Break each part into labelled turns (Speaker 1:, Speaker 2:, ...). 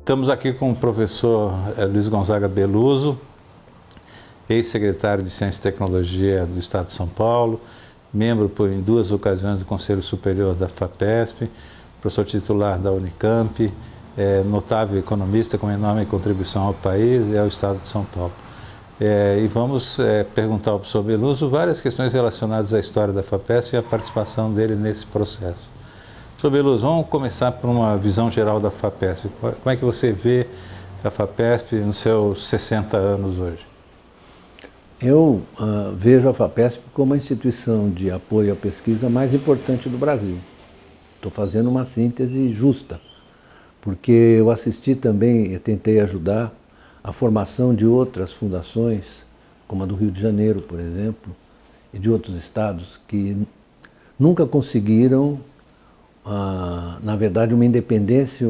Speaker 1: Estamos aqui com o professor Luiz Gonzaga Beluso, ex-secretário de Ciência e Tecnologia do Estado de São Paulo, membro em 2 ocasiões do Conselho Superior da FAPESP, professor titular da Unicamp, notável economista com enorme contribuição ao país e ao Estado de São Paulo. E vamos perguntar ao professor Beluso várias questões relacionadas à história da FAPESP e à participação dele nesse processo. Professor Beluso, vamos começar por uma visão geral da FAPESP. Como é que você vê a FAPESP nos seus 60 anos hoje?
Speaker 2: Eu vejo a FAPESP como a instituição de apoio à pesquisa mais importante do Brasil. Estou fazendo uma síntese justa, porque eu assisti também, eu tentei ajudar a formação de outras fundações, como a do Rio de Janeiro, por exemplo, e de outros estados, que nunca conseguiram, na verdade, uma independência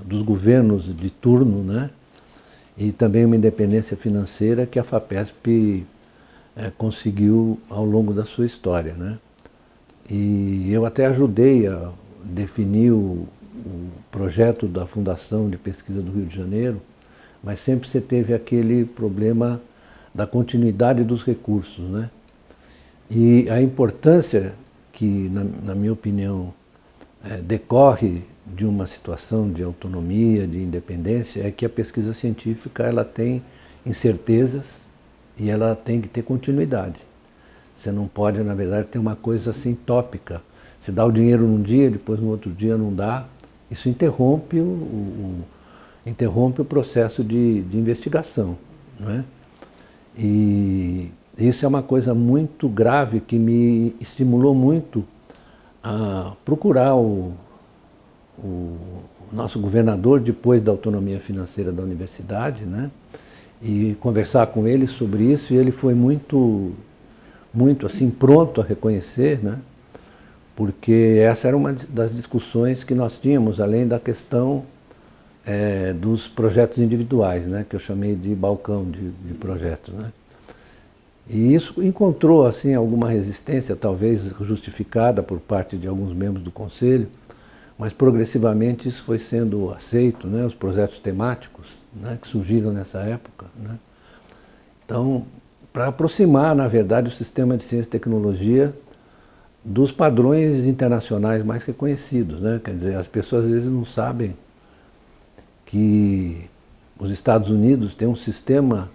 Speaker 2: dos governos de turno, né? E também uma independência financeira que a FAPESP conseguiu ao longo da sua história, né? E eu até ajudei a definir o projeto da Fundação de Pesquisa do Rio de Janeiro, mas sempre você teve aquele problema da continuidade dos recursos, né? E a importância que, na minha opinião, decorre de uma situação de autonomia, de independência, é que a pesquisa científica ela tem incertezas e ela tem que ter continuidade. Você não pode, na verdade, ter uma coisa assim tópica. Você dá o dinheiro num dia, depois no outro dia não dá. Isso interrompe o processo de investigação, não é? E isso é uma coisa muito grave que me estimulou muito a procurar o nosso governador depois da autonomia financeira da universidade, né? E conversar com ele sobre isso, e ele foi muito assim pronto a reconhecer, né? Porque essa era uma das discussões que nós tínhamos, além da questão dos projetos individuais, né? Que eu chamei de balcão de projetos, né? E isso encontrou assim alguma resistência, talvez justificada por parte de alguns membros do Conselho, mas progressivamente isso foi sendo aceito, né? Os projetos temáticos, né? Que surgiram nessa época, né? Então, para aproximar, na verdade, o sistema de ciência e tecnologia dos padrões internacionais mais reconhecidos, né? Quer dizer, as pessoas às vezes não sabem que os Estados Unidos têm um sistema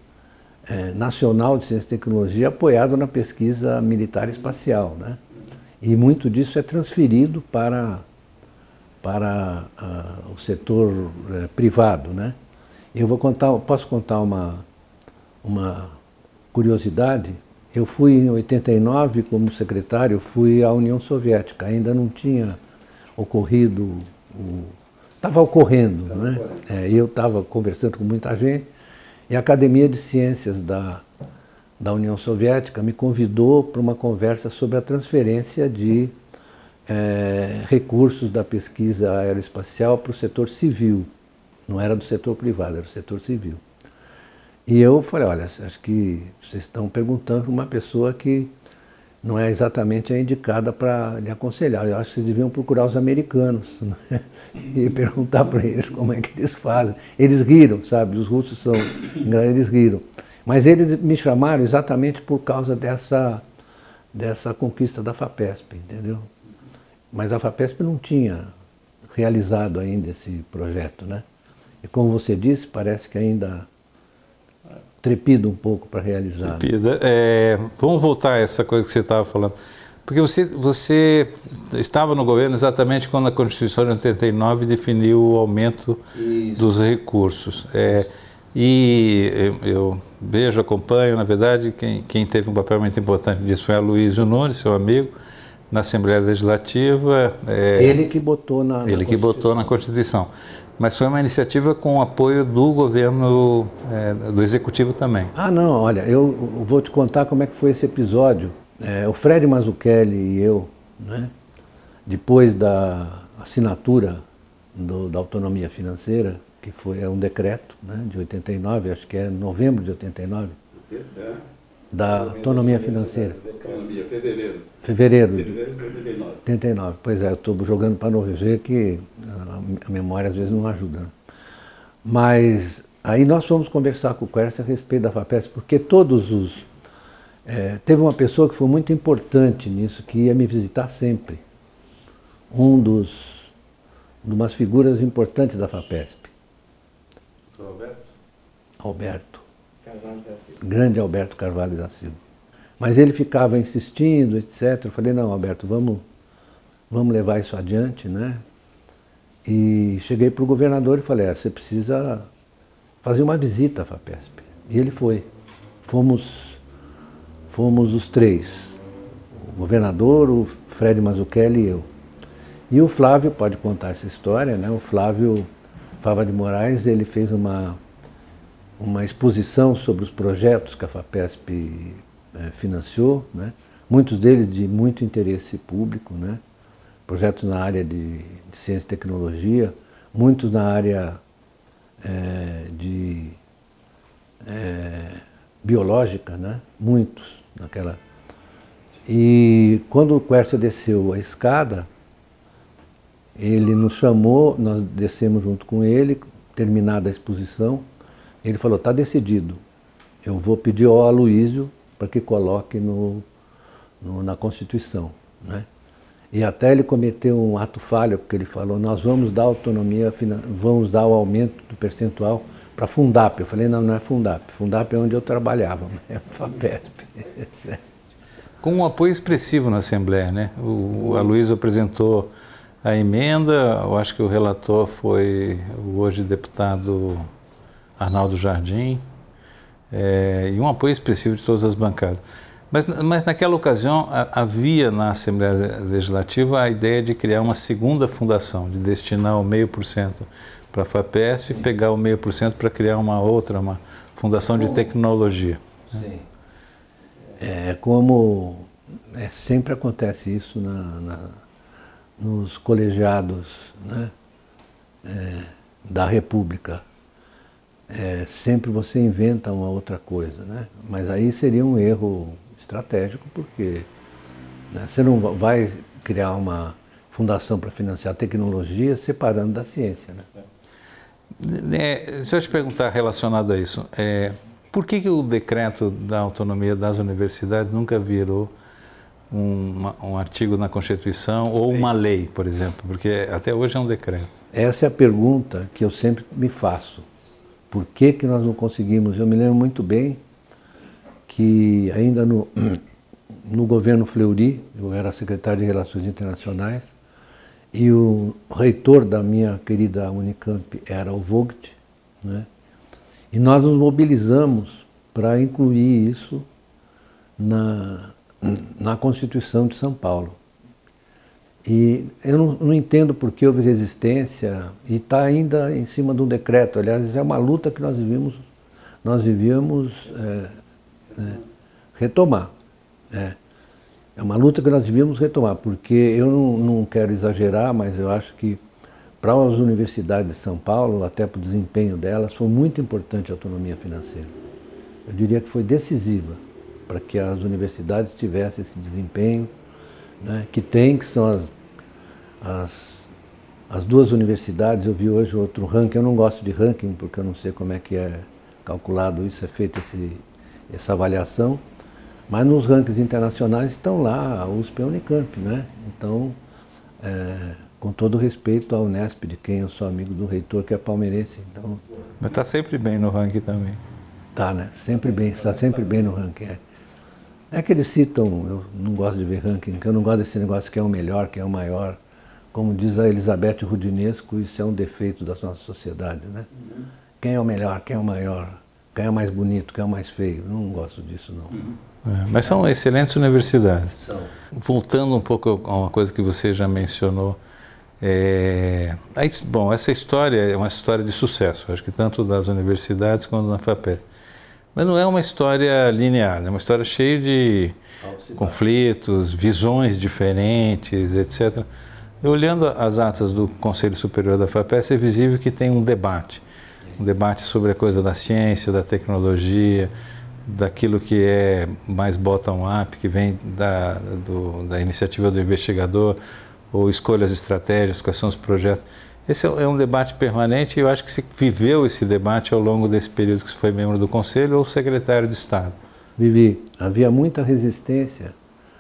Speaker 2: nacional de ciência e tecnologia apoiado na pesquisa militar espacial, né? E muito disso é transferido para o setor privado, né? Eu posso contar uma curiosidade. Eu fui em 89 como secretário, fui à União Soviética, ainda não tinha ocorrido, estava ocorrendo, né? Eu estava conversando com muita gente, e a Academia de Ciências da União Soviética me convidou para uma conversa sobre a transferência de recursos da pesquisa aeroespacial para o setor civil. Não era do setor privado, era do setor civil. E eu falei, olha, acho que vocês estão perguntando para uma pessoa que não é exatamente a indicada para lhe aconselhar. Eu acho que vocês deviam procurar os americanos, né? E perguntar para eles como é que eles fazem. Eles riram, sabe? Os russos eles riram. Mas eles me chamaram exatamente por causa dessa conquista da FAPESP, entendeu? Mas a FAPESP não tinha realizado ainda esse projeto, né? E como você disse, parece que ainda trepida um pouco para realizar.
Speaker 1: Trepida. Vamos voltar a essa coisa que você estava falando. Porque você estava no governo exatamente quando a Constituição de 89 definiu o aumento dos recursos. E eu vejo, acompanho, na verdade, quem teve um papel muito importante disso foi a Aloysio Nunes, seu amigo, na Assembleia Legislativa.
Speaker 2: Ele que botou na
Speaker 1: Constituição. Mas foi uma iniciativa com o apoio do governo, do Executivo também.
Speaker 2: Ah, não, olha, eu vou te contar como é que foi esse episódio. O Fred Mazzucchelli e eu, né, depois da assinatura da autonomia financeira, que foi um decreto, né, de 89, acho que é novembro de 89, da autonomia financeira.
Speaker 3: Economia, fevereiro.
Speaker 2: Fevereiro
Speaker 3: de 89.
Speaker 2: 89. Pois é, eu estou jogando para não ver que a memória às vezes não ajuda, né? Mas aí nós fomos conversar com o Quércia a respeito da FAPESP, porque teve uma pessoa que foi muito importante nisso, que ia me visitar sempre. Umas figuras importantes da FAPESP.
Speaker 1: Alberto?
Speaker 2: Alberto.
Speaker 4: Carvalho da Silva.
Speaker 2: Grande Alberto Carvalho da Silva. Mas ele ficava insistindo, etc. Eu falei, não, Alberto, vamos levar isso adiante, né? E cheguei para o governador e falei, você precisa fazer uma visita à FAPESP. E ele foi. Fomos os três. O governador, o Fred Mazzucchelli e eu. E o Flávio pode contar essa história, né? O Flávio Fava de Moraes, ele fez uma exposição sobre os projetos que a FAPESP financiou, né? Muitos deles de muito interesse público, né? Projetos na área de ciência e tecnologia, muitos na área de biológica, né? Muitos naquela. E quando o Quércia desceu a escada, ele nos chamou, nós descemos junto com ele, terminada a exposição, ele falou, está decidido, eu vou pedir ao Aloísio para que coloque na Constituição, né? E até ele cometeu um ato falho, porque ele falou, nós vamos dar autonomia, vamos dar o aumento do percentual para a Fundap. Eu falei, não é Fundap, Fundap é onde eu trabalhava, é a FAPESP.
Speaker 1: Com um apoio expressivo na Assembleia, né? O Aloísio apresentou a emenda, eu acho que o relator foi o hoje deputado Arnaldo Jardim, e um apoio expressivo de todas as bancadas. Mas naquela ocasião havia na Assembleia Legislativa a ideia de criar uma segunda fundação, de destinar o 0,5% para a FAPESP e pegar o 0,5% para criar uma fundação de tecnologia.
Speaker 2: Sim. Sempre acontece isso nos colegiados, né, da República. Sempre você inventa uma outra coisa, né? Mas aí seria um erro estratégico, porque, né, você não vai criar uma fundação para financiar a tecnologia separando da ciência, né?
Speaker 1: Deixa eu te perguntar relacionado a isso. Por que o decreto da autonomia das universidades nunca virou um artigo na Constituição ou uma lei, por exemplo? Porque até hoje é um decreto. Essa
Speaker 2: é a pergunta que eu sempre me faço. Por que nós não conseguimos? Eu me lembro muito bem que ainda no governo Fleury, eu era secretário de Relações Internacionais, e o reitor da minha querida Unicamp era o Vogt, né? E nós nos mobilizamos para incluir isso na Constituição de São Paulo. E eu não entendo por que houve resistência, e está ainda em cima de um decreto. Aliás, é uma luta que nós devíamos retomar. É uma luta que nós devíamos retomar, porque eu não quero exagerar, mas eu acho que para as universidades de São Paulo, até para o desempenho delas, foi muito importante a autonomia financeira. Eu diria que foi decisiva para que as universidades tivessem esse desempenho, né, que são as duas universidades. Eu vi hoje outro ranking, eu não gosto de ranking porque eu não sei como é que é calculado isso, é feita essa avaliação, mas nos rankings internacionais estão lá a USP e a Unicamp, né? Então, com todo respeito à Unesp, de quem eu sou amigo do reitor, que é palmeirense. Então,
Speaker 1: mas está sempre bem no ranking também.
Speaker 2: Tá, né? Sempre bem, está sempre bem no ranking. É que eles citam, eu não gosto de ver ranking, porque eu não gosto desse negócio que é o melhor, que é o maior. Como diz a Elizabeth Rudinesco, isso é um defeito da nossa sociedade, né? Quem é o melhor, quem é o maior, quem é o mais bonito, quem é o mais feio. Não gosto disso, não.
Speaker 1: Mas são excelentes universidades.
Speaker 2: São.
Speaker 1: Voltando um pouco a uma coisa que você já mencionou, bom, essa história é uma história de sucesso, acho que tanto das universidades quanto na FAPESP. Mas não é uma história linear, é uma história cheia de conflitos, visões diferentes, etc. Olhando as atas do Conselho Superior da FAPESP, é visível que tem um debate sobre a coisa da ciência, da tecnologia, daquilo que é mais bottom-up, que vem da iniciativa do investigador, ou escolhas estratégicas, quais são os projetos. Esse é um debate permanente e eu acho que se viveu esse debate ao longo desse período que você foi membro do Conselho ou secretário de Estado.
Speaker 2: Vivi. Havia muita resistência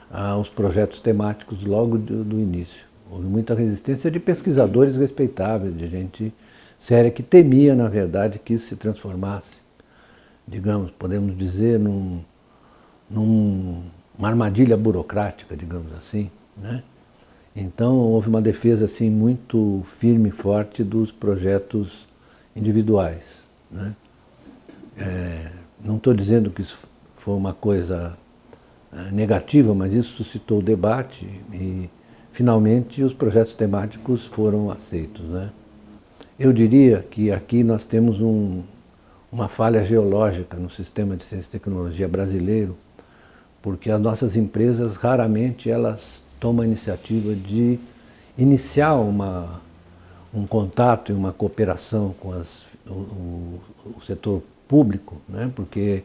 Speaker 2: aos projetos temáticos logo do início. Houve muita resistência de pesquisadores respeitáveis, de gente séria que temia, na verdade, que isso se transformasse, digamos, podemos dizer, numa armadilha burocrática, digamos assim, né? Então houve uma defesa assim muito firme e forte dos projetos individuais, né? Não estou dizendo que isso foi uma coisa negativa, mas isso suscitou debate e finalmente os projetos temáticos foram aceitos, né? Eu diria que aqui nós temos uma falha geológica no sistema de ciência e tecnologia brasileiro, porque as nossas empresas raramente elas tomam a iniciativa de iniciar um contato e uma cooperação com o setor público, né? Porque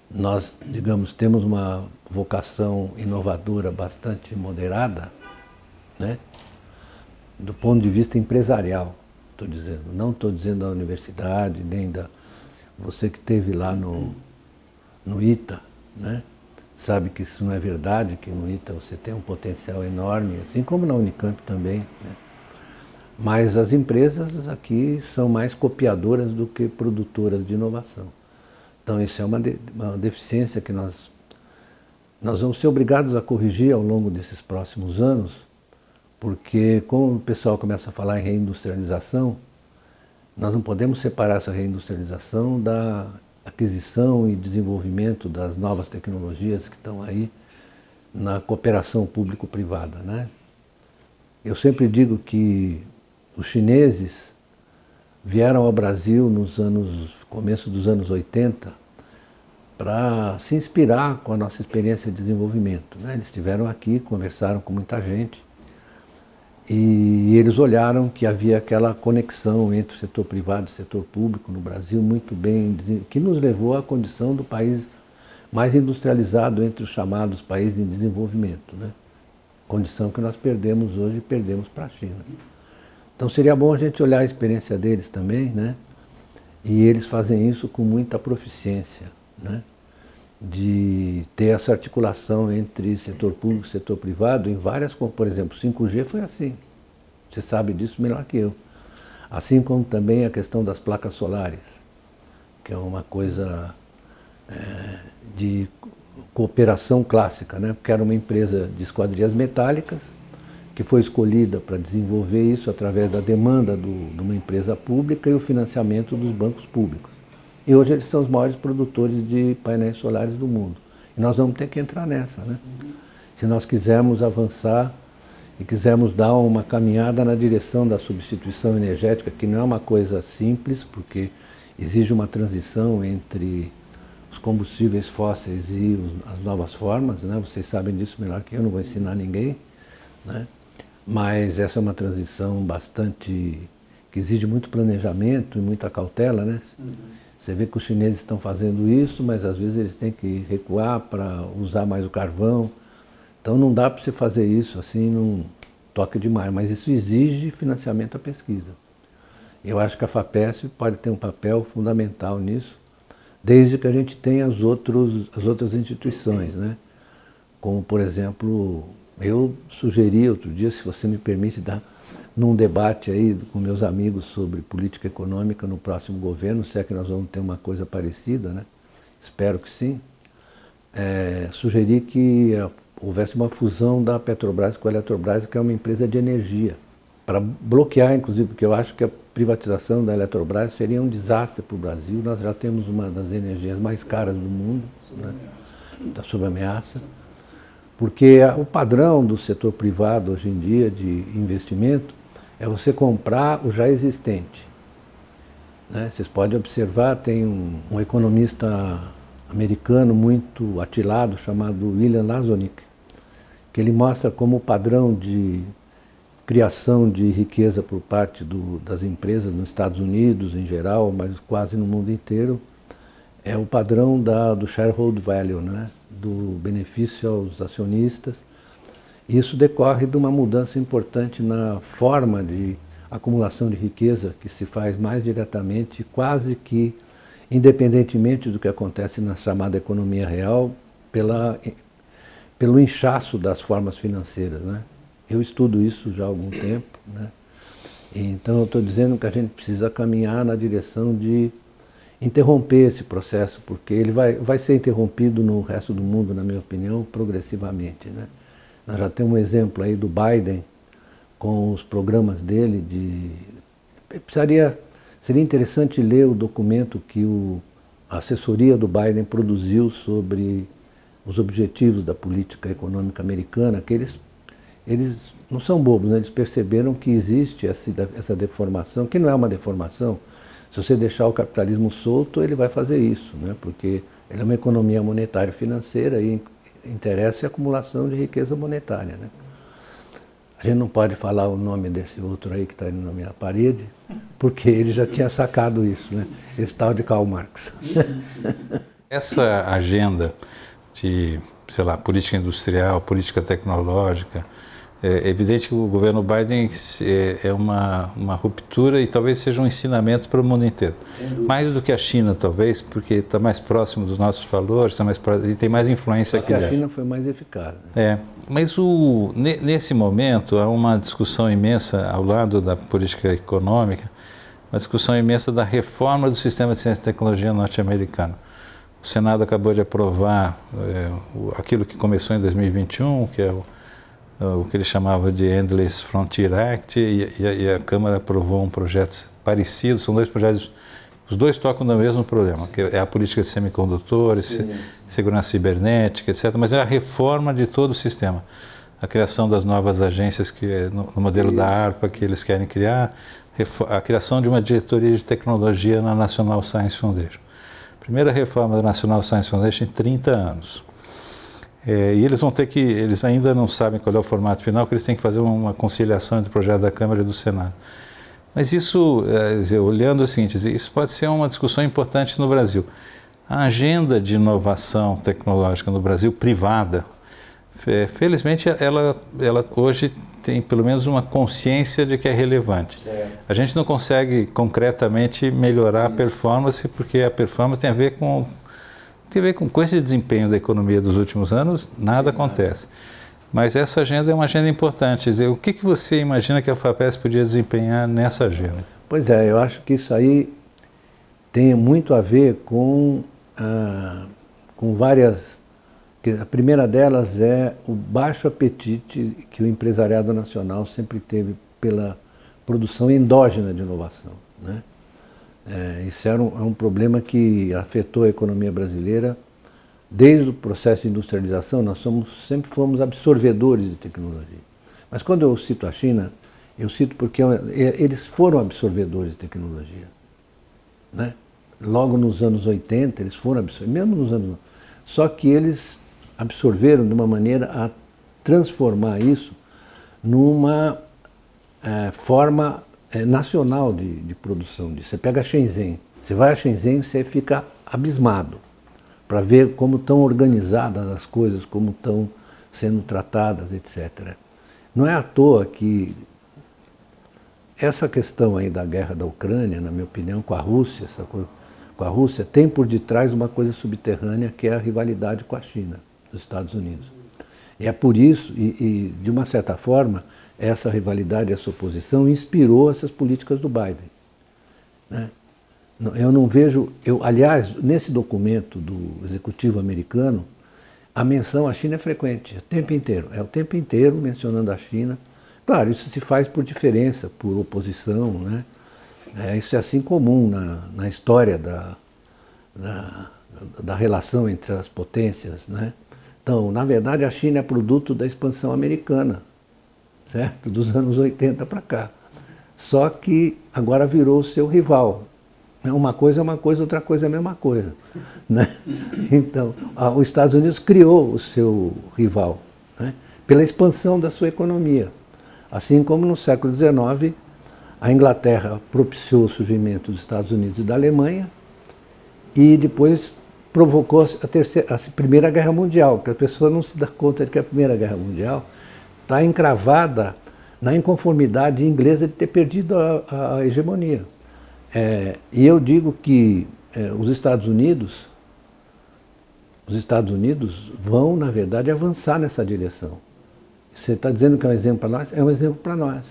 Speaker 2: nós, digamos, temos uma vocação inovadora bastante moderada, né? Do ponto de vista empresarial, estou dizendo. Não estou dizendo da universidade, nem da... Você que esteve lá no ITA, né? Sabe que isso não é verdade, que no ITA você tem um potencial enorme, assim como na Unicamp também, né? Mas as empresas aqui são mais copiadoras do que produtoras de inovação. Então isso é uma deficiência que nós vamos ser obrigados a corrigir ao longo desses próximos anos, porque como o pessoal começa a falar em reindustrialização, nós não podemos separar essa reindustrialização da aquisição e desenvolvimento das novas tecnologias que estão aí na cooperação público-privada, né? Eu sempre digo que os chineses vieram ao Brasil começo dos anos 80 para se inspirar com a nossa experiência de desenvolvimento, né? Eles estiveram aqui, conversaram com muita gente e eles olharam que havia aquela conexão entre o setor privado e o setor público no Brasil muito bem, que nos levou à condição do país mais industrializado entre os chamados países em desenvolvimento, né? Condição que nós perdemos hoje e perdemos para a China. Então seria bom a gente olhar a experiência deles também, né? E eles fazem isso com muita proficiência, né? De ter essa articulação entre setor público e setor privado em várias, como por exemplo, 5G foi assim. Você sabe disso melhor que eu. Assim como também a questão das placas solares, que é uma coisa de cooperação clássica, né? Porque era uma empresa de esquadrias metálicas que foi escolhida para desenvolver isso através da demanda de uma empresa pública e o financiamento dos bancos públicos. E hoje eles são os maiores produtores de painéis solares do mundo. E nós vamos ter que entrar nessa, né? Se nós quisermos avançar e quisermos dar uma caminhada na direção da substituição energética, que não é uma coisa simples, porque exige uma transição entre os combustíveis fósseis e as novas formas, né? Vocês sabem disso melhor que eu, não vou ensinar ninguém, né? Mas essa é uma transição bastante... que exige muito planejamento e muita cautela, né? Você vê que os chineses estão fazendo isso, mas às vezes eles têm que recuar para usar mais o carvão. Então não dá para você fazer isso assim num toque demais, mas isso exige financiamento à pesquisa. Eu acho que a FAPESP pode ter um papel fundamental nisso, desde que a gente tenha as outras instituições, né? Como, por exemplo, eu sugeri outro dia, se você me permite, dar num debate aí com meus amigos sobre política econômica no próximo governo, se é que nós vamos ter uma coisa parecida, né? Espero que sim. Sugeri que houvesse uma fusão da Petrobras com a Eletrobras, que é uma empresa de energia, para bloquear, inclusive, porque eu acho que a privatização da Eletrobras seria um desastre para o Brasil. Nós já temos uma das energias mais caras do mundo, né? Está sob ameaça, porque o padrão do setor privado hoje em dia de investimento é você comprar o já existente, né? Vocês podem observar, tem um economista americano muito atilado chamado William Lazonick, que ele mostra como o padrão de criação de riqueza por parte das empresas nos Estados Unidos em geral, mas quase no mundo inteiro, é o padrão do shareholder value, né? Do benefício aos acionistas. Isso decorre de uma mudança importante na forma de acumulação de riqueza que se faz mais diretamente, quase que independentemente do que acontece na chamada economia real, pelo inchaço das formas financeiras, né? Eu estudo isso já há algum tempo, né? Então eu estou dizendo que a gente precisa caminhar na direção de interromper esse processo, porque ele vai ser interrompido no resto do mundo, na minha opinião, progressivamente, né? Nós já temos um exemplo aí do Biden, com os programas dele seria interessante ler o documento que a assessoria do Biden produziu sobre os objetivos da política econômica americana, que eles não são bobos, né? Eles perceberam que existe essa deformação, que não é uma deformação. Se você deixar o capitalismo solto, ele vai fazer isso, né? Porque ele é uma economia monetária e financeira e interessa a acumulação de riqueza monetária, né? A gente não pode falar o nome desse outro aí que está na minha parede, porque ele já tinha sacado isso, né? Esse tal de Karl Marx.
Speaker 1: Essa agenda de, sei lá, política industrial, política tecnológica, é evidente que o governo Biden é uma ruptura e talvez seja um ensinamento para o mundo inteiro. Mais do que a China, talvez, porque está mais próximo dos nossos valores, e tem mais influência aqui dentro.
Speaker 2: A China foi mais eficaz, né?
Speaker 1: Mas nesse momento há uma discussão imensa ao lado da política econômica, uma discussão imensa da reforma do sistema de ciência e tecnologia norte-americano. O Senado acabou de aprovar aquilo que começou em 2021, que é o que ele chamava de Endless Frontier Act, e a Câmara aprovou um projeto parecido. São dois projetos, os dois tocam no mesmo problema, que é a política de semicondutores, segurança cibernética, etc., mas é a reforma de todo o sistema. A criação das novas agências, no modelo da ARPA que eles querem criar, a criação de uma diretoria de tecnologia na National Science Foundation. Primeira reforma da National Science Foundation em 30 anos. E eles ainda não sabem qual é o formato final, porque eles têm que fazer uma conciliação entre o projeto da Câmara e do Senado. Mas isso, olhando o seguinte, isso pode ser uma discussão importante no Brasil. A agenda de inovação tecnológica no Brasil, privada, felizmente ela hoje tem pelo menos uma consciência de que é relevante. A gente não consegue concretamente melhorar a performance, porque a performance tem a ver com esse desempenho da economia dos últimos anos, nada acontece. Mas essa agenda é uma agenda importante. O que você imagina que a FAPESP podia desempenhar nessa agenda?
Speaker 2: Pois é, eu acho que isso aí tem muito a ver com várias... A primeira delas é o baixo apetite que o empresariado nacional sempre teve pela produção endógena de inovação, né? Isso era um problema que afetou a economia brasileira desde o processo de industrialização. Nós sempre fomos absorvedores de tecnologia. Mas quando eu cito a China, eu cito porque eles foram absorvedores de tecnologia, né? Logo nos anos 80 eles foram absorvedores, mesmo nos anos... Só que eles absorveram de uma maneira a transformar isso numa forma nacional de produção disso. Você pega Shenzhen, você vai a Shenzhen, você fica abismado para ver como estão organizadas as coisas, como estão sendo tratadas, etc. Não é à toa que essa questão aí da guerra da Ucrânia, na minha opinião, com a Rússia, tem por detrás uma coisa subterrânea que é a rivalidade com a China, dos Estados Unidos. E é por isso, e de uma certa forma, essa rivalidade, essa oposição inspirou essas políticas do Biden, né? Eu não vejo... aliás, nesse documento do executivo americano, a menção à China é frequente, o tempo inteiro. É o tempo inteiro mencionando a China. Claro, isso se faz por diferença, por oposição, né? Isso é assim comum na história da relação entre as potências, né? Então, na verdade, a China é produto da expansão americana, certo? Dos anos 80 para cá. Só que agora virou seu rival. Uma coisa é uma coisa, outra coisa é a mesma coisa, né? Então, os Estados Unidos criou o seu rival, né? Pela expansão da sua economia. Assim como no século XIX, a Inglaterra propiciou o surgimento dos Estados Unidos e da Alemanha e depois provocou a Primeira Guerra Mundial, porque a pessoa não se dá conta de que a Primeira Guerra Mundial está encravada na inconformidade inglesa de ter perdido a hegemonia. E eu digo que os Estados Unidos vão, na verdade, avançar nessa direção. Você está dizendo que é um exemplo para nós? É um exemplo para nós.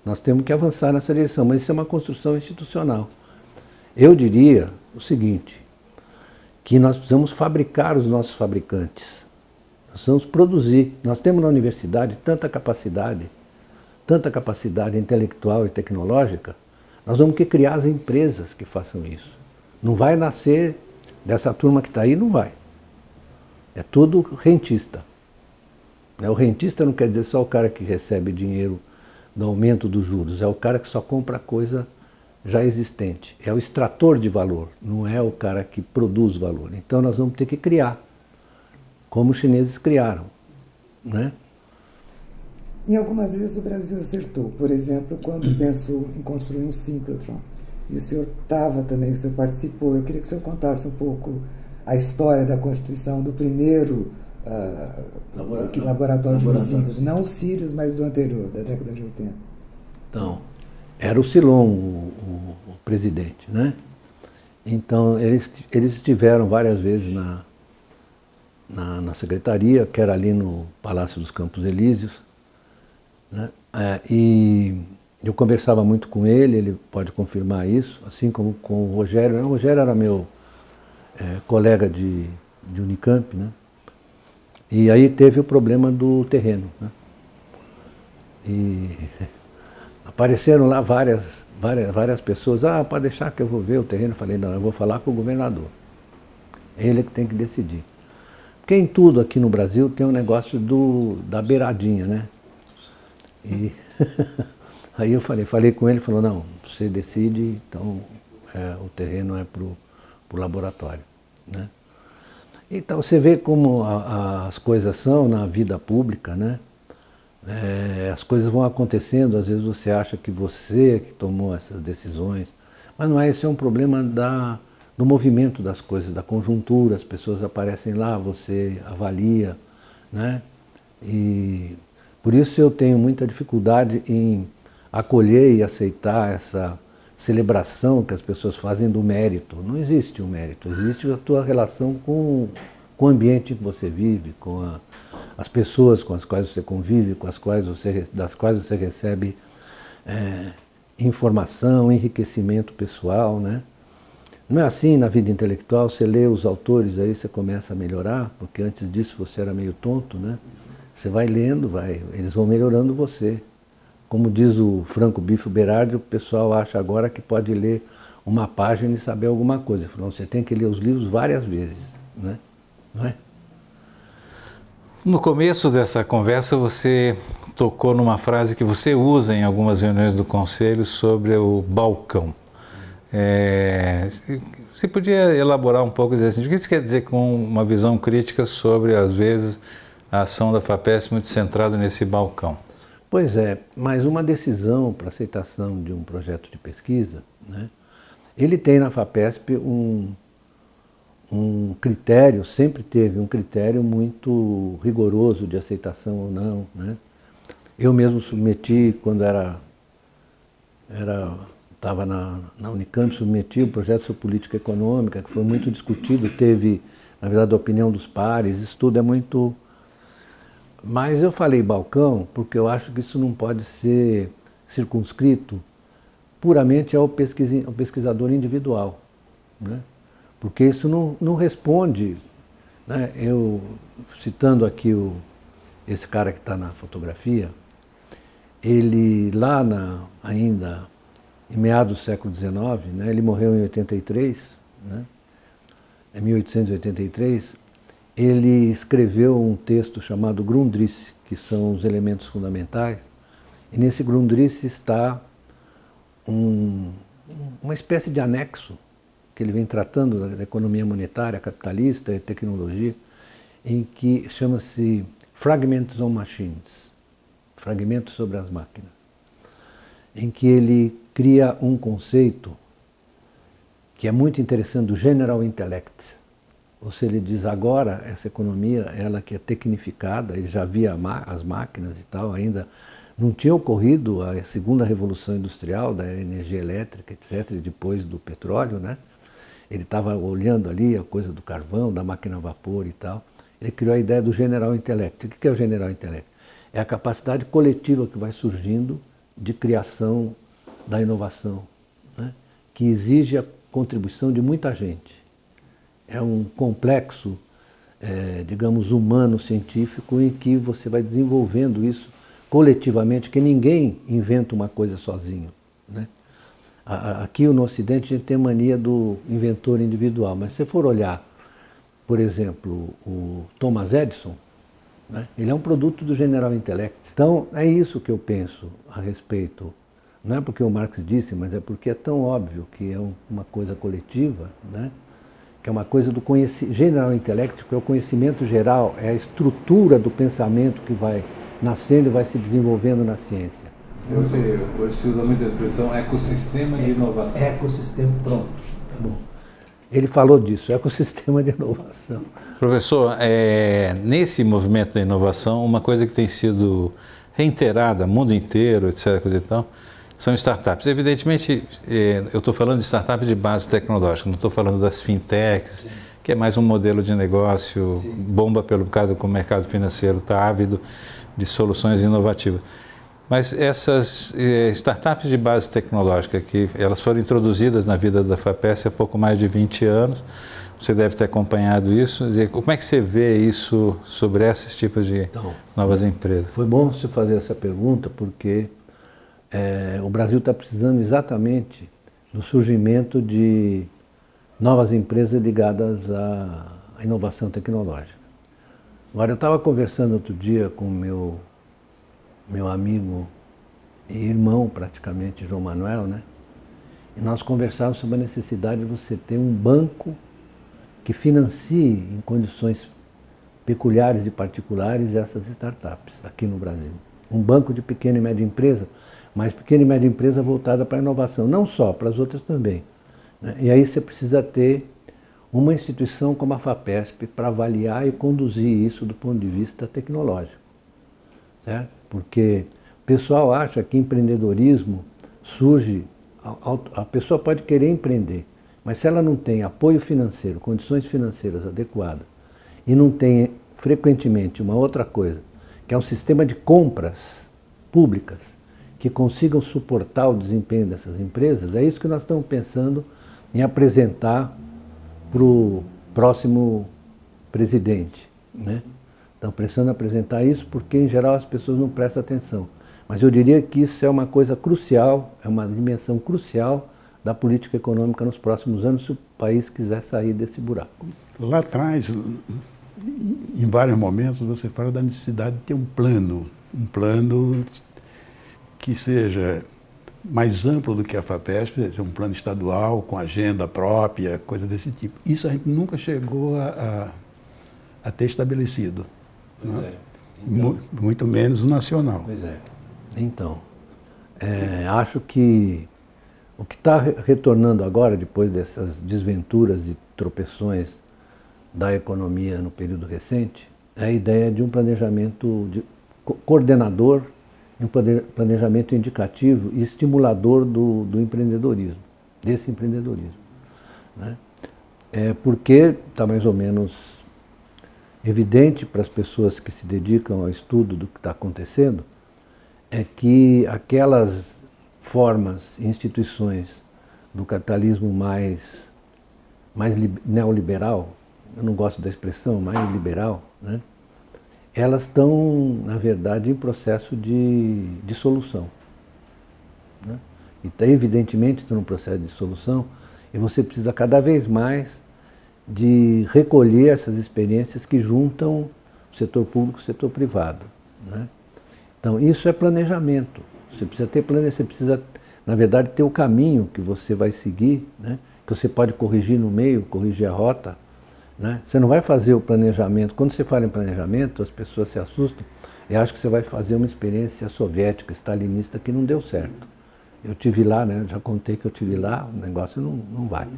Speaker 2: Nós temos que avançar nessa direção, mas isso é uma construção institucional. Eu diria o seguinte, que nós precisamos fabricar os nossos fabricantes. Nós precisamos produzir. Nós temos na universidade tanta capacidade intelectual e tecnológica, nós vamos que criar as empresas que façam isso. Não vai nascer dessa turma que está aí, não vai. É tudo rentista. O rentista não quer dizer só o cara que recebe dinheiro do aumento dos juros, é o cara que só compra coisa já existente. É o extrator de valor, não é o cara que produz valor. Então nós vamos ter que criar, como os chineses criaram, né?
Speaker 4: E algumas vezes o Brasil acertou. Por exemplo, quando pensou em construir um síncrotron. E o senhor estava também, o senhor participou. Eu queria que o senhor contasse um pouco a história da constituição do primeiro laboratório de síncrotron. Não o Sirius, mas do anterior, da década de 80.
Speaker 2: Então, era o Silon o presidente, né? Então, eles estiveram várias vezes na secretaria, que era ali no Palácio dos Campos Elíseos, né? E eu conversava muito com ele pode confirmar isso, assim como com o Rogério. O Rogério era meu colega de Unicamp, né? E aí teve o problema do terreno, né? E apareceram lá várias pessoas, pode deixar que eu vou ver o terreno. Eu falei, não, eu vou falar com o governador. Ele é que tem que decidir. Porque em tudo aqui no Brasil tem um negócio da beiradinha, né? E aí eu falei com ele, falou, não, você decide, então o terreno é para o laboratório, né? Então você vê como as coisas são na vida pública, né? As coisas vão acontecendo, às vezes você acha que você que tomou essas decisões, mas não é, esse é um problema do movimento das coisas, da conjuntura, as pessoas aparecem lá, você avalia, né? E por isso eu tenho muita dificuldade em acolher e aceitar essa celebração que as pessoas fazem do mérito. Não existe o mérito, existe a tua relação com o ambiente que você vive, com as pessoas com as quais você convive, das quais você recebe informação, enriquecimento pessoal, né? Não é assim na vida intelectual, você lê os autores aí, você começa a melhorar, porque antes disso você era meio tonto, né? Você vai lendo, eles vão melhorando você. Como diz o Franco Bifo Berardi, o pessoal acha agora que pode ler uma página e saber alguma coisa. Ele falou, você tem que ler os livros várias vezes, né? Não é?
Speaker 1: No começo dessa conversa você tocou numa frase que você usa em algumas reuniões do Conselho sobre o balcão. Você podia elaborar um pouco, dizer assim, o que isso quer dizer com uma visão crítica sobre, às vezes, a ação da FAPESP muito centrada nesse balcão?
Speaker 2: Pois é, mas uma decisão para aceitação de um projeto de pesquisa, né, ele tem na FAPESP um critério, sempre teve um critério muito rigoroso de aceitação ou não, né? Eu mesmo submeti, quando estava na Unicamp, submeti o projeto sobre política econômica, que foi muito discutido, teve, na verdade, a opinião dos pares, isso tudo é muito... Mas eu falei balcão porque eu acho que isso não pode ser circunscrito puramente ao pesquisador individual, né? Porque isso não responde, né? Eu, citando aqui esse cara que está na fotografia, ele lá ainda em meados do século XIX, né? Ele morreu em 83, né? Em 1883, ele escreveu um texto chamado Grundrisse, que são os elementos fundamentais, e nesse Grundrisse está uma espécie de anexo que ele vem tratando da economia monetária, capitalista e tecnologia, em que chama-se Fragments on Machines, fragmentos sobre as máquinas, em que ele cria um conceito que é muito interessante, do General Intellect. Ou seja, ele diz agora essa economia, ela que é tecnificada, ele já via as máquinas e tal, ainda Não tinha ocorrido a segunda revolução industrial da energia elétrica, etc., depois do petróleo, né? Ele estava olhando ali a coisa do carvão, da máquina a vapor e tal. Ele criou a ideia do General Intellect. O que é o General Intellect? É a capacidade coletiva que vai surgindo de criação da inovação, né? Que exige a contribuição de muita gente. É um complexo, digamos, humano-científico em que você vai desenvolvendo isso coletivamente, que ninguém inventa uma coisa sozinho, né? Aqui no Ocidente a gente tem mania do inventor individual, mas se você for olhar, por exemplo, o Thomas Edison, né? Ele é um produto do General Intellect. Então é isso que eu penso a respeito. Não é porque o Marx disse, mas é porque é tão óbvio que é uma coisa coletiva, né? Que é uma coisa do General Intellect, que é o conhecimento geral, é a estrutura do pensamento que vai nascendo e vai se desenvolvendo na ciência.
Speaker 1: Hoje se usa muito a expressão ecossistema de inovação.
Speaker 2: Ecossistema, pronto. Tá bom. Ele falou disso, ecossistema de inovação.
Speaker 1: Professor, nesse movimento da inovação, uma coisa que tem sido reiterada no mundo inteiro, etc., coisa e tal, são startups. Evidentemente, eu estou falando de startups de base tecnológica, não estou falando das fintechs, sim, que é mais um modelo de negócio, sim, bomba pelo caso que o mercado financeiro está ávido de soluções inovativas. Mas essas startups de base tecnológica, que elas foram introduzidas na vida da FAPESP há pouco mais de 20 anos, você deve ter acompanhado isso. Como é que você vê isso sobre esses tipos de novas empresas?
Speaker 2: Foi bom você fazer essa pergunta, porque o Brasil está precisando exatamente do surgimento de novas empresas ligadas à inovação tecnológica. Agora, eu estava conversando outro dia com meu amigo e irmão, praticamente, João Manuel, né? E nós conversávamos sobre a necessidade de você ter um banco que financie em condições peculiares e particulares essas startups aqui no Brasil. Um banco de pequena e média empresa, mas pequena e média empresa voltada para a inovação, não só, para as outras também, né? E aí você precisa ter uma instituição como a FAPESP para avaliar e conduzir isso do ponto de vista tecnológico, certo? Porque o pessoal acha que empreendedorismo surge, a pessoa pode querer empreender, mas se ela não tem apoio financeiro, condições financeiras adequadas, e não tem frequentemente uma outra coisa, que é um sistema de compras públicas que consigam suportar o desempenho dessas empresas, é isso que nós estamos pensando em apresentar para o próximo presidente, né? Estão precisando apresentar isso porque, em geral, as pessoas não prestam atenção. Mas eu diria que isso é uma coisa crucial, é uma dimensão crucial da política econômica nos próximos anos, se o país quiser sair desse buraco.
Speaker 3: Lá atrás, em vários momentos, você fala da necessidade de ter um plano que seja mais amplo do que a FAPESP, um plano estadual, com agenda própria, coisa desse tipo. Isso a gente nunca chegou a ter estabelecido.
Speaker 2: Pois
Speaker 3: né?
Speaker 2: é. Então,
Speaker 3: muito menos o nacional.
Speaker 2: Pois é. Então, acho que o que está retornando agora, depois dessas desventuras e tropeções da economia no período recente, é a ideia de um planejamento coordenador, um planejamento indicativo e estimulador do empreendedorismo, desse empreendedorismo, né? Porque está mais ou menos evidente para as pessoas que se dedicam ao estudo do que está acontecendo, é que aquelas formas e instituições do capitalismo mais neoliberal, eu não gosto da expressão, mais liberal, né? Elas estão, na verdade, em processo de dissolução, né? E evidentemente estão no processo de dissolução, e você precisa cada vez mais de recolher essas experiências que juntam o setor público e o setor privado, né? Então, isso é planejamento. Você precisa ter planejamento, você precisa, na verdade, ter o caminho que você vai seguir, né? Que você pode corrigir no meio, corrigir a rota, né? Você não vai fazer o planejamento. Quando você fala em planejamento, as pessoas se assustam e acham que você vai fazer uma experiência soviética, stalinista, que não deu certo. Eu tive lá, né? Já contei que eu tive lá, o negócio não vai.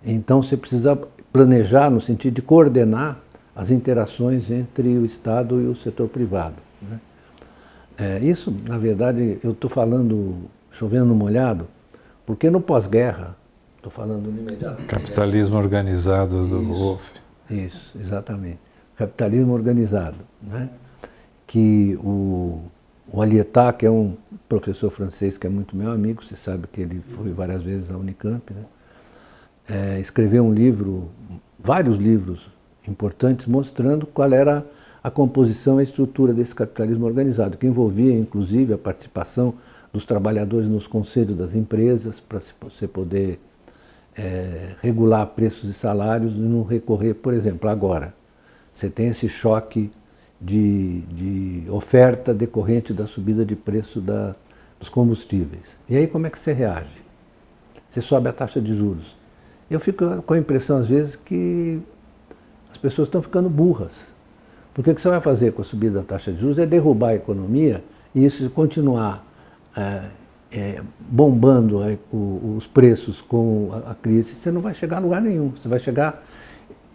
Speaker 2: Então, você precisa planejar no sentido de coordenar as interações entre o Estado e o setor privado, né? Isso, na verdade, eu estou falando, chovendo no molhado, porque no pós-guerra, estou falando no imediato.
Speaker 1: Capitalismo organizado do Wolff.
Speaker 2: Isso, exatamente. Capitalismo organizado, né? Que o Aliétat, que é um professor francês que é muito meu amigo, você sabe que ele foi várias vezes à Unicamp, né? Escreveu um livro, vários livros importantes, mostrando qual era a composição e a estrutura desse capitalismo organizado, que envolvia, inclusive, a participação dos trabalhadores nos conselhos das empresas, para você poder regular preços e salários e não recorrer, por exemplo, agora, você tem esse choque de oferta decorrente da subida de preço dos combustíveis. E aí como é que você reage? Você sobe a taxa de juros. Eu fico com a impressão, às vezes, que as pessoas estão ficando burras. Porque o que você vai fazer com a subida da taxa de juros é derrubar a economia e isso continuar bombando os preços com a crise. Você não vai chegar a lugar nenhum. Você vai chegar...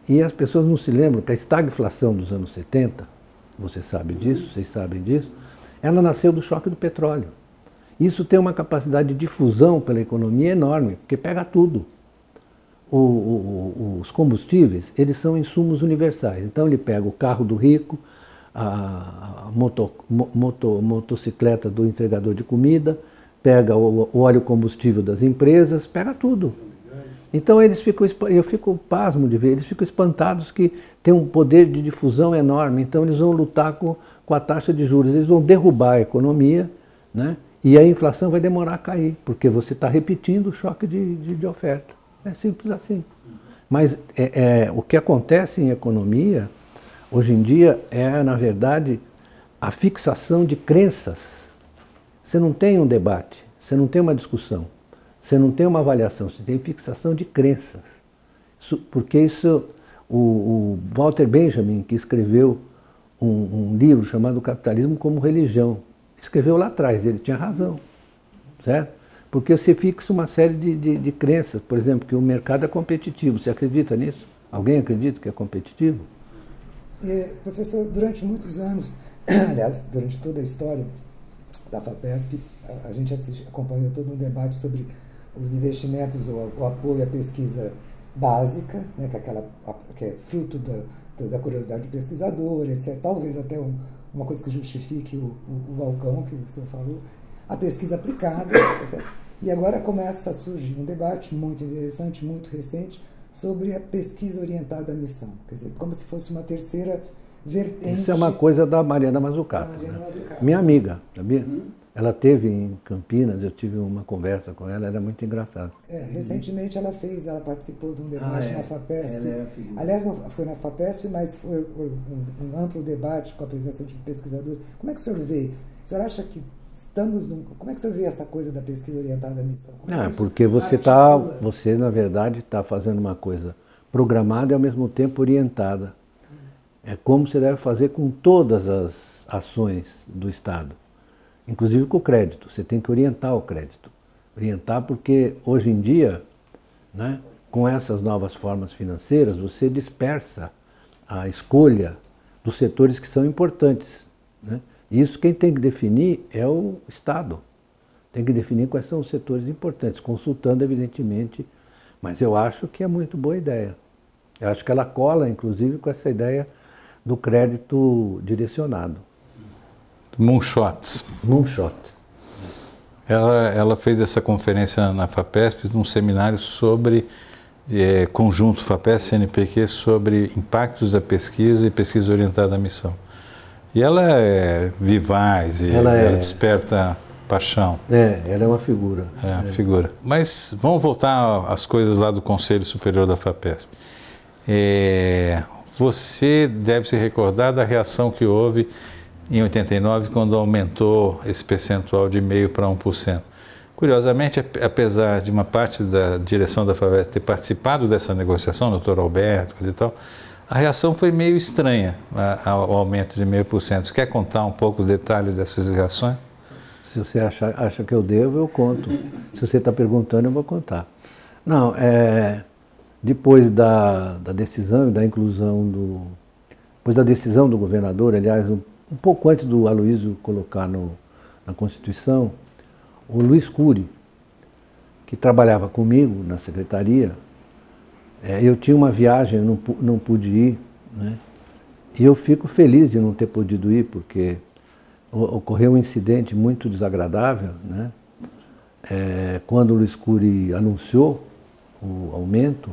Speaker 2: E as pessoas não se lembram que a estagflação dos anos 70, você sabe disso, vocês sabem disso, ela nasceu do choque do petróleo. Isso tem uma capacidade de difusão pela economia enorme, porque pega tudo. Os combustíveis, eles são insumos universais. Então ele pega o carro do rico, a motocicleta do entregador de comida, pega o óleo combustível das empresas, pega tudo. Então eles ficam, eu fico pasmo de ver, eles ficam espantados que tem um poder de difusão enorme, então eles vão lutar com a taxa de juros, eles vão derrubar a economia, né? E a inflação vai demorar a cair, porque você está repetindo o choque de oferta. É simples assim. Mas o que acontece em economia, hoje em dia, é, na verdade, a fixação de crenças. Você não tem um debate, você não tem uma discussão. Você não tem uma avaliação, você tem fixação de crenças. Porque isso, o Walter Benjamin, que escreveu um livro chamado Capitalismo como Religião, escreveu lá atrás, ele tinha razão, certo? Porque você fixa uma série de crenças, por exemplo, que o mercado é competitivo. Você acredita nisso? Alguém acredita que é competitivo?
Speaker 4: Professor, durante muitos anos, aliás, durante toda a história da FAPESP, a gente acompanhou todo um debate sobre os investimentos, o apoio à pesquisa básica, né, que é fruto da curiosidade do pesquisador, etc. Talvez até uma coisa que justifique o balcão que o senhor falou, a pesquisa aplicada, etc. E agora começa a surgir um debate muito interessante, muito recente, sobre a pesquisa orientada à missão. Quer dizer, como se fosse uma terceira vertente.
Speaker 2: Isso é uma coisa da Mariana Mazzucato, minha amiga, sabia? Ela esteve em Campinas, eu tive uma conversa com ela, era muito engraçado.
Speaker 4: Recentemente ela participou de um debate na FAPESP. Aliás, não foi na FAPESP, mas foi um amplo debate com a presença de pesquisadores. Como é que o senhor vê? O senhor acha que como é que o senhor vê essa coisa da pesquisa orientada à missão?
Speaker 2: Porque você na verdade, está fazendo uma coisa programada e ao mesmo tempo orientada. É como você deve fazer com todas as ações do Estado. Inclusive com o crédito, você tem que orientar o crédito. Orientar porque hoje em dia, né, com essas novas formas financeiras, você dispersa a escolha dos setores que são importantes, né? Isso quem tem que definir é o Estado. Tem que definir quais são os setores importantes, consultando evidentemente, mas eu acho que é muito boa ideia. Eu acho que ela cola, inclusive, com essa ideia do crédito direcionado.
Speaker 1: Moonshot. Ela fez essa conferência na FAPESP, num seminário sobre conjunto FAPESP-CNPq sobre impactos da pesquisa e pesquisa orientada à missão. E ela é vivaz, ela desperta paixão.
Speaker 2: Ela é uma figura.
Speaker 1: Figura. Mas vamos voltar às coisas lá do Conselho Superior da FAPESP. Você deve se recordar da reação que houve em 89, quando aumentou esse percentual de 0,5% para 1%. Curiosamente, apesar de uma parte da direção da FAPESP ter participado dessa negociação, o doutor Alberto, coisa e tal, a reação foi meio estranha ao aumento de 0,5%. Você quer contar um pouco os detalhes dessas reações?
Speaker 2: Se você acha que eu devo, eu conto. Se você está perguntando, eu vou contar. Não, depois da decisão e da inclusão depois da decisão do governador, aliás, um pouco antes do Aloysio colocar na Constituição, o Luiz Cury, que trabalhava comigo na secretaria, eu tinha uma viagem, eu não pude ir, né? E eu fico feliz de não ter podido ir, porque ocorreu um incidente muito desagradável, né? Quando o Luiz Cury anunciou o aumento,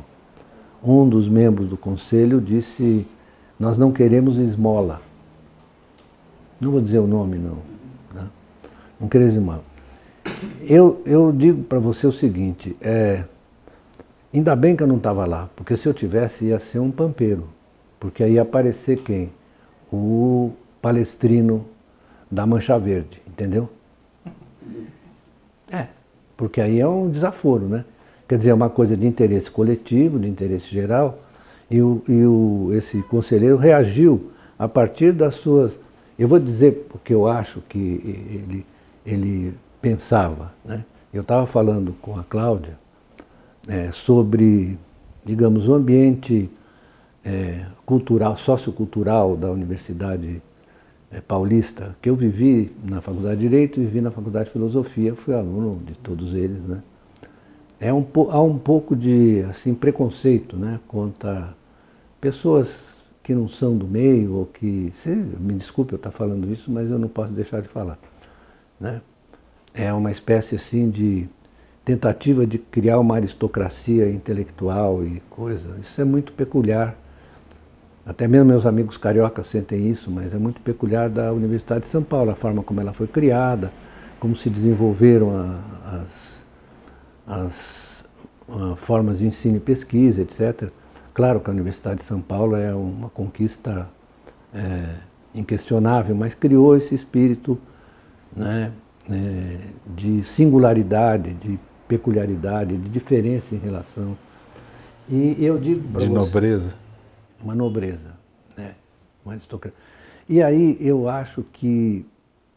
Speaker 2: um dos membros do conselho disse: nós não queremos esmola. Não vou dizer o nome, não. Né? Não queremos esmola. Eu digo para você o seguinte, ainda bem que eu não estava lá, porque se eu tivesse ia ser um pampeiro, porque aí ia aparecer quem? O Palestrino da Mancha Verde, entendeu? Porque aí é um desaforo, né? Quer dizer, é uma coisa de interesse coletivo, de interesse geral, e esse conselheiro reagiu a partir das suas... Eu vou dizer o que eu acho que ele pensava, né? Eu estava falando com a Cláudia sobre, digamos, o ambiente cultural, sociocultural da Universidade Paulista, que eu vivi na Faculdade de Direito e vivi na Faculdade de Filosofia, fui aluno de todos eles, né? Há um pouco de assim, preconceito, né, contra pessoas que não são do meio, ou que... Me desculpe eu estar falando isso, mas eu não posso deixar de falar, né? É uma espécie assim, de tentativa de criar uma aristocracia intelectual e coisa. Isso é muito peculiar. Até mesmo meus amigos cariocas sentem isso, mas é muito peculiar da Universidade de São Paulo, a forma como ela foi criada, como se desenvolveram as formas de ensino e pesquisa, etc. Claro que a Universidade de São Paulo é uma conquista inquestionável, mas criou esse espírito, né, de singularidade, de peculiaridade, de diferença em relação. E eu digo para você...
Speaker 1: De nobreza.
Speaker 2: Uma nobreza, né? Uma aristocracia. E aí eu acho que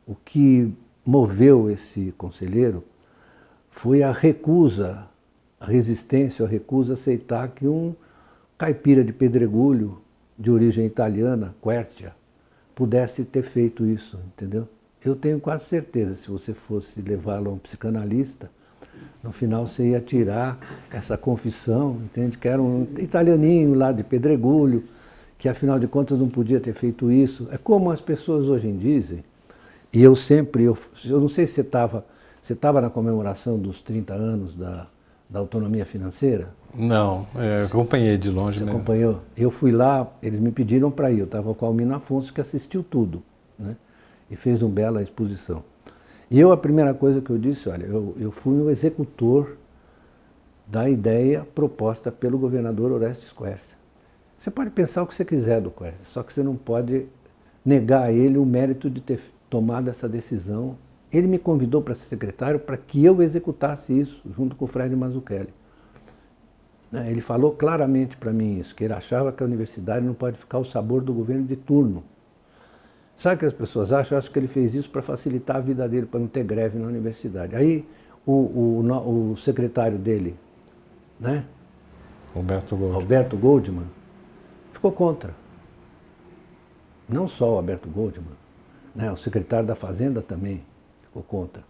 Speaker 2: o que moveu esse conselheiro foi a recusa, a resistência, a recusa a aceitar que um caipira de Pedregulho, de origem italiana, Quercia, pudesse ter feito isso, entendeu? Eu tenho quase certeza, se você fosse levá-lo a um psicanalista, no final você ia tirar essa confissão, entende? Que era um italianinho lá de Pedregulho, que afinal de contas não podia ter feito isso. É como as pessoas hoje dizem, e eu sempre, eu não sei se você estava na comemoração dos 30 anos da autonomia financeira?
Speaker 1: Não, acompanhei de longe mesmo.
Speaker 2: Acompanhou? Eu fui lá, eles me pediram para ir, eu estava com o Almino Afonso, que assistiu tudo, né? E fez uma bela exposição. E a primeira coisa que eu disse, olha, eu fui o executor da ideia proposta pelo governador Orestes Quercia. Você pode pensar o que você quiser do Quercia, só que você não pode negar a ele o mérito de ter tomado essa decisão. Ele me convidou para ser secretário para que eu executasse isso, junto com o Fred Mazzucchelli. Ele falou claramente para mim isso, que ele achava que a universidade não pode ficar ao sabor do governo de turno. Sabe o que as pessoas acham? Eu acho que ele fez isso para facilitar a vida dele, para não ter greve na universidade. Aí o secretário dele, né? Alberto Goldman, ficou contra. Não só o Alberto Goldman, né? O secretário da Fazenda também ficou contra.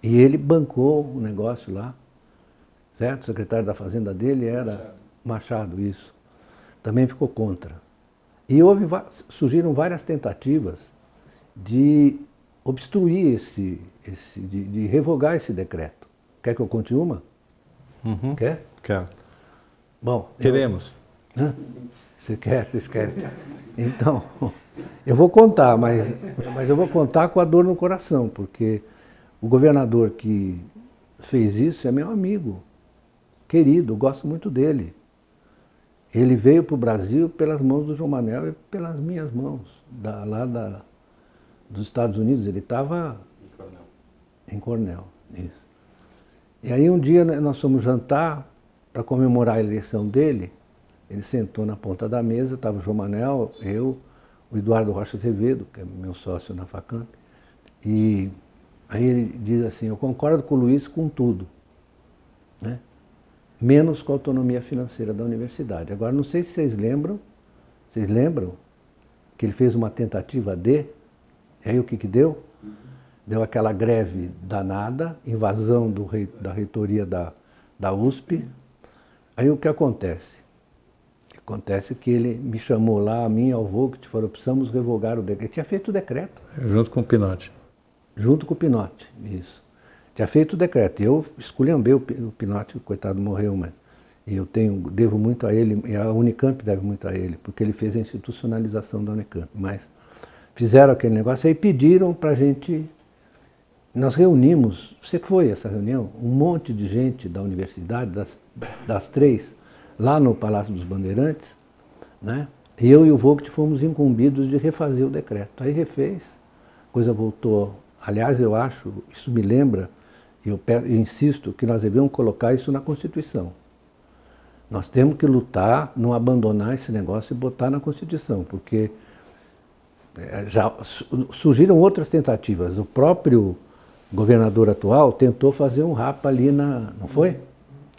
Speaker 2: E ele bancou o negócio lá, certo? O secretário da Fazenda dele era Machado, isso. Também ficou contra. E surgiram várias tentativas de obstruir de revogar esse decreto. Quer que eu conte uma?
Speaker 1: Uhum.
Speaker 2: Quer?
Speaker 1: Quero.
Speaker 2: Bom.
Speaker 1: Queremos.
Speaker 2: Você quer? Vocês querem? Então, eu vou contar, mas eu vou contar com a dor no coração, porque o governador que fez isso é meu amigo, querido, gosto muito dele. Ele veio para o Brasil pelas mãos do João Manuel e pelas minhas mãos, dos Estados Unidos. Ele estava em Cornell, isso. E aí um dia nós fomos jantar para comemorar a eleição dele. Ele sentou na ponta da mesa, estava o João Manuel, eu, o Eduardo Rocha Azevedo, que é meu sócio na Facamp. E aí ele diz assim: eu concordo com o Luiz com tudo, né? Menos com a autonomia financeira da universidade. Agora, não sei se vocês lembram que ele fez uma tentativa de E aí o que que deu? Deu aquela greve danada, invasão da reitoria da USP. Aí o que acontece? Acontece que ele me chamou lá, a mim e ao Vogt, falou, precisamos revogar o decreto. Ele tinha feito o decreto.
Speaker 1: Junto com o Pinotti.
Speaker 2: Junto com o Pinotti, isso. Tinha feito o decreto. E eu esculhambei o Pinotti, o coitado morreu, mas eu devo muito a ele, e a Unicamp deve muito a ele, porque ele fez a institucionalização da Unicamp. Mas fizeram aquele negócio e pediram para a gente... Nós reunimos, você foi essa reunião, um monte de gente da universidade, das três, lá no Palácio dos Bandeirantes, né? E eu e o Vogt fomos incumbidos de refazer o decreto. Aí refez, a coisa voltou. Aliás, eu acho, isso me lembra, e eu insisto, que nós devemos colocar isso na Constituição. Nós temos que lutar, não abandonar esse negócio e botar na Constituição, porque já surgiram outras tentativas. O próprio governador atual tentou fazer um rapa ali não foi?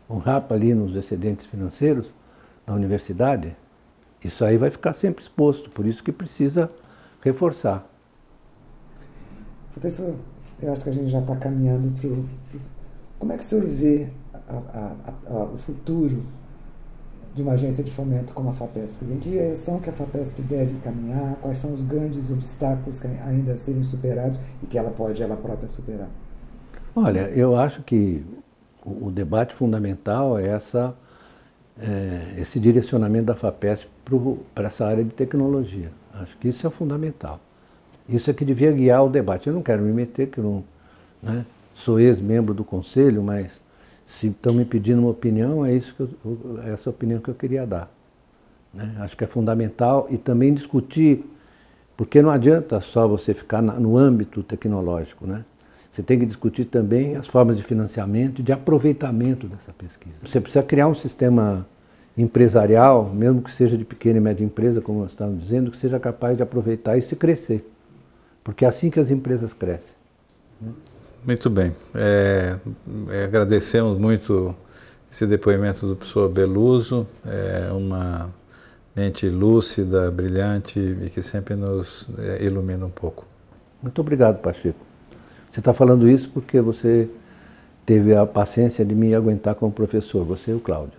Speaker 2: Um rapa ali nos excedentes financeiros da universidade. Isso aí vai ficar sempre exposto, por isso que precisa reforçar.
Speaker 4: Professor, eu acho que a gente já está caminhando para o... Como é que o senhor vê o futuro de uma agência de fomento como a FAPESP? Em que direção que a FAPESP deve caminhar? Quais são os grandes obstáculos que ainda a serem superados e que ela pode ela própria superar?
Speaker 2: Olha, eu acho que o debate fundamental é esse direcionamento da FAPESP para essa área de tecnologia. Acho que isso é fundamental. Isso é que devia guiar o debate. Eu não quero me meter, que eu não, né, sou ex-membro do Conselho, mas se estão me pedindo uma opinião, é essa opinião que eu queria dar. Né? Acho que é fundamental e também discutir, porque não adianta só você ficar no âmbito tecnológico, né? Você tem que discutir também as formas de financiamento e de aproveitamento dessa pesquisa. Você precisa criar um sistema empresarial, mesmo que seja de pequena e média empresa, como nós estávamos dizendo, que seja capaz de aproveitar isso e crescer. Porque é assim que as empresas crescem.
Speaker 1: Muito bem. Agradecemos muito esse depoimento do professor Beluso, uma mente lúcida, brilhante e que sempre nos ilumina um pouco.
Speaker 2: Muito obrigado, Pacheco. Você está falando isso porque você teve a paciência de me aguentar como professor, você e o Cláudio.